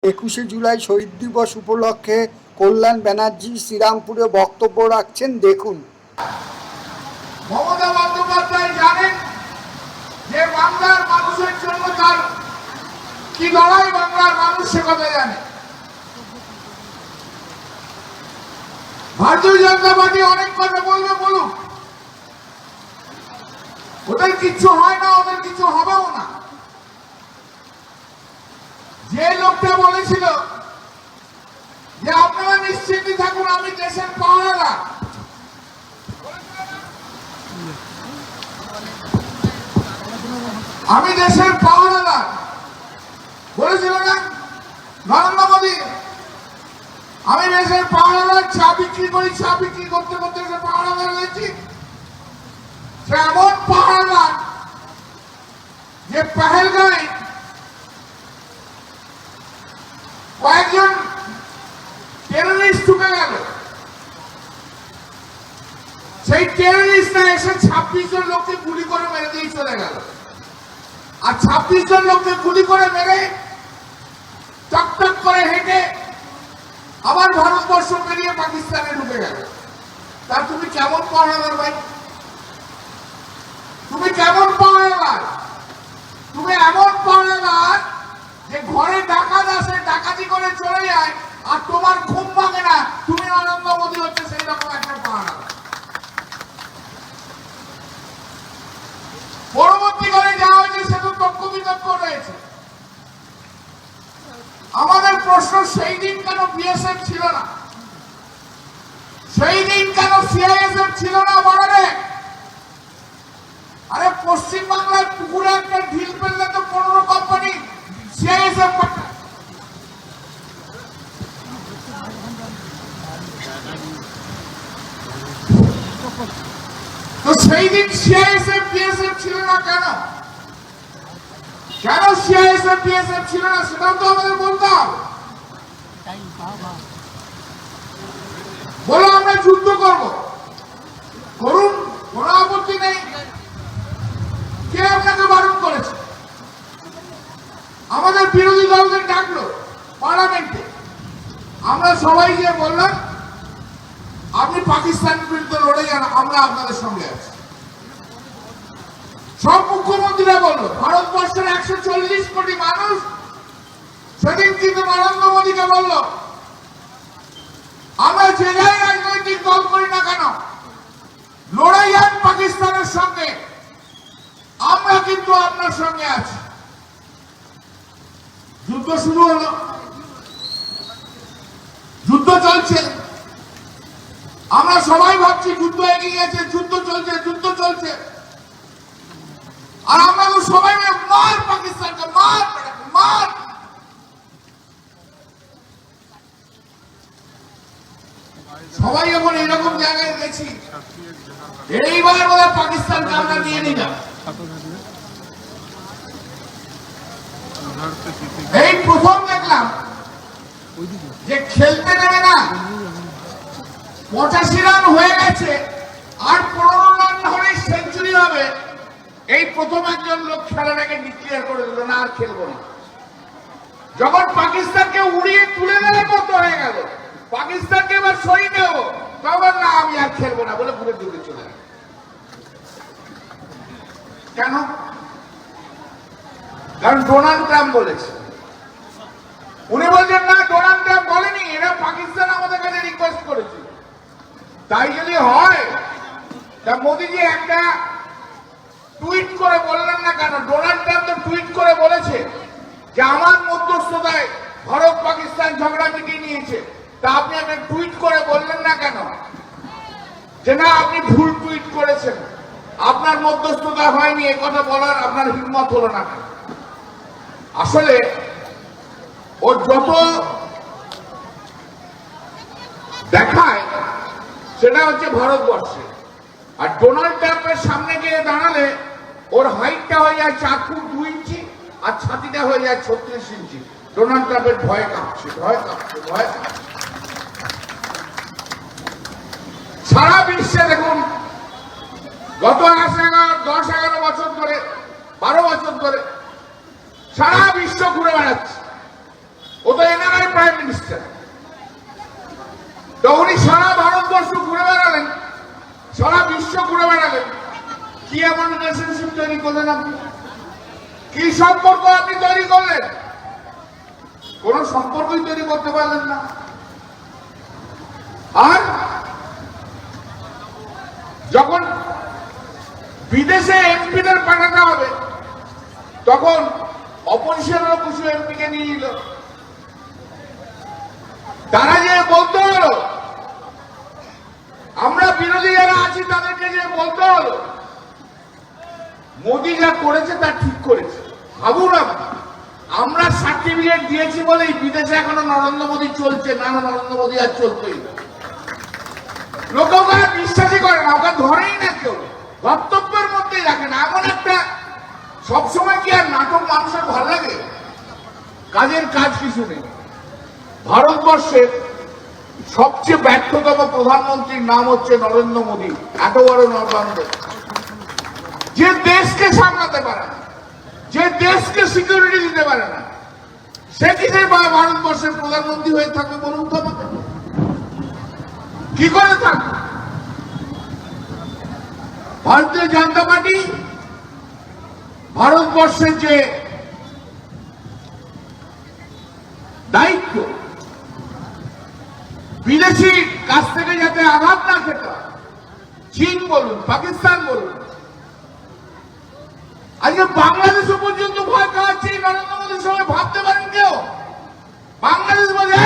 21শে জুলাই শহীদ দিবস উপলক্ষে কল্যাণ ব্যানার্জি শ্রীরামপুরে বক্তব্য রাখছেন। দেখুন। মমতা বন্দ্যোপাধ্যায় জানেন যে বাংলার মানুষের জন্য তার কি লড়াই, বাংলার মানুষ সে কথা জানে। ভারতীয় জনতা পার্টি অনেক কথা বলবে, বলুক, ওদের কিচ্ছু হয় না, ওদের কিছু হবেও না। যে লোকটা বলেছিল যে আপনারা নিশ্চিন্ত থাকুন, আমি দেশের পাহারাদার, আমি দেশের পাহারাদার বলেছিল না নরেন্দ্র মোদী? আমি দেশের পাহারাদার, চা বিক্রি করি, চা বিক্রি করতে করতে পাহারাদার হয়েছি। সে এমন পাহারাদার যে পেহেলগাঁয়ে কয়েকজন টেররিস্ট ঢুকে গেল, সেই টেররিস্টরা এসে 26 জন লোককে গুলি করে মেরে দিয়ে চলে গেল। আর 26 জন লোককে গুলি করে মেরে টকটক করে হেঁটে আবার ভারতবর্ষ পেরিয়ে পাকিস্তানে ঢুকে গেল। তা তুমি কেমন পাহারাদার ভাই? তুমি কেমন পাহারাদার? তুমি এমন পাহারাদার যে ঘরে ডাকাত আসে, ডাকাতি করে চলে যায়, আর তোমার ঘুম ভাঙে না, তুমি নরেন্দ্র মোদী হচ্ছে সেই রকম একটা পাহারাদার। পরবর্তীকালে যা হয়েছে সে তো তর্ক বিতর্ক রয়েছে। আমাদের প্রশ্ন, সেই দিন কেন বিএসএফ ছিল না? সেই দিন কেন সিআইএসএফ ছিল না বর্ডারে? আরে পশ্চিমবাংলার পুকুরে একটা ঢিল ফেললে তো 15 কোম্পানি সিআইএসএফ পাঠায়। তো সেই দিন সিআইএসএফ বিএসএফ ছিল না কেন? কেন সিআইএসএফ বিএসএফ ছিল না সেটাও তো আমাদের বলতে হবে। বলো আমরা যুদ্ধ করব, করুন, কোনো আপত্তি নেই। কে আপনাকে বারণ করেছে? আমাদের বিরোধী দলদের ডাকলো পার্লামেন্টে, আমরা সবাই গিয়ে বললাম আপনি পাকিস্তানের বিরুদ্ধে লড়ে যান, আমরা আপনাদের সঙ্গে আছি। সব মুখ্যমন্ত্রীরা বলল, ভারতবর্ষের 140 কোটি মানুষ সেদিন কিন্তু নরেন্দ্র মোদীকে বলল, আমরা যে যাই রাজনৈতিক দল করি না কেন, লড়ে যান পাকিস্তানের সঙ্গে, আমরা কিন্তু আপনার সঙ্গে আছি। যুদ্ধ শুরু হলো, যুদ্ধ চলছে। আমরা সবাই ভাবছি যুদ্ধ এগিয়ে গেছে, যুদ্ধ চলছে, যুদ্ধ চলছে। আর আমরা তো সবাই মার পাকিস্তানকে, মার মার। সবাই এখন এরকম জায়গায় গেছি, এইবার বলে পাকিস্তানকে আমরা নিয়ে নিলাম। এই প্রথম দেখলাম যে খেলতে নেবে না, 85 রান হয়ে গেছে, আর 15 রান হলেই সেঞ্চুরি হবে। এই প্রথম একজন লোক খেলাটাকে ডিক্লেয়ার করে দিল, না আর খেলবো না। যখন পাকিস্তানকে উড়িয়ে তুলে দেওয়ার মতো হয়ে গেল, পাকিস্তানকে এবার সরিয়ে দেব, তখন না আমি আর খেলবো না বলে ঘুরে দূরে চলে গেল। কেন? কারণ ডোনাল্ড ট্রাম্প বলেছে। উনি বলছেন না, ডোনাল্ড ট্রাম্প বলেনি, এরা পাকিস্তান আমাদের কাছে রিকোয়েস্ট করেছিল। তাই যদি হয়, তা মোদীজি একটা টুইট করে বললেন না কেন? ডোনাল্ড ট্রাম্প তো টুইট করে বলেছে যে আমার মধ্যস্থতায় ভারত পাকিস্তান ঝগড়া মিটিয়ে নিয়েছে। তা আপনি একটা টুইট করে বললেন না কেন যে না আপনি ভুল টুইট করেছেন, আপনার মধ্যস্থতা হয়নি? এ কথা বলার আপনার হিম্মত হলো না। আসলে ও যত দেখায় সেটা হচ্ছে ভারতবর্ষে, আর ডোনাল্ড ট্রাম্পের সামনে গিয়ে দাঁড়ালে ওর হাইটটা হয়ে যায় 4 ফুট 2 ইঞ্চি, আর ছাতিটা হয়ে যায় 36 ইঞ্চি। ডোনাল্ড ট্রাম্পের ভয়ে কাঁপছে, ভয়ে কাঁপছে, ভয়ে কাঁপছে। সারা বিশ্বে দেখুন, গত 10-11 বছর ধরে, 12 বছর ধরে সারা বিশ্ব ঘুরে বেড়াচ্ছে। ও তো এনে প্রাইম মিনিস্টার। তো উনি সারা ভারতবর্ষ ঘুরে বেড়ালেন, সারা বিশ্ব ঘুরে বেড়ালেন। কি এমন রিলেশনশিপ তৈরি করলেন আপনি? কি সম্পর্ক আপনি তৈরি করলেন? কোন সম্পর্কই তৈরি করতে পারলেন না। আর যখন বিদেশে এমপিদের পাঠাতে হবে তখন অপোজিশনের কিছু এমপিকে নিয়ে নিল। তারা যে বলতে হলো, আমরা বিরোধী যারা আছি তাদেরকে যে বলতে হলো মোদী যা করেছে তা ঠিক করেছে। ভাবুন আমরা সার্টিফিকেট দিয়েছি বলেই বিদেশে এখনো নরেন্দ্র মোদী চলছে, না নরেন্দ্র মোদী আর চলতেই না। লোক ওকে বিশ্বাসই করে না, ওকে ধরেই না কেউ, বক্তব্যের মধ্যেই রাখে না। এমন একটা সবসময় কি আর নাটক মানুষের ভালো লাগে? কাজের কাজ কিছু নেই। ভারতবর্ষের সবচেয়ে ব্যর্থতম প্রধানমন্ত্রীর নাম হচ্ছে নরেন্দ্র মোদী। এত বড় নরদণ্ড, যে দেশকে সামলাতে পারে না, যে দেশকে সিকিউরিটি দিতে পারে না, সে কিসে ভারতবর্ষের প্রধানমন্ত্রী হয়ে থাকবে বলুন তো আমাকে? কি করে থাকবে? ভারতীয় জনতা পার্টি ভারতবর্ষের যে দায়িত্ব, বিদেশি কাছ থেকে যাতে আঘাত না খেতে হয়, চীন বলুন, পাকিস্তান বলুন, আজকে বাংলাদেশও পর্যন্ত ভয় খাওয়াচ্ছে নরেন্দ্র মোদীর সঙ্গে। ভাবতে পারেন কেউ বাংলাদেশ বলে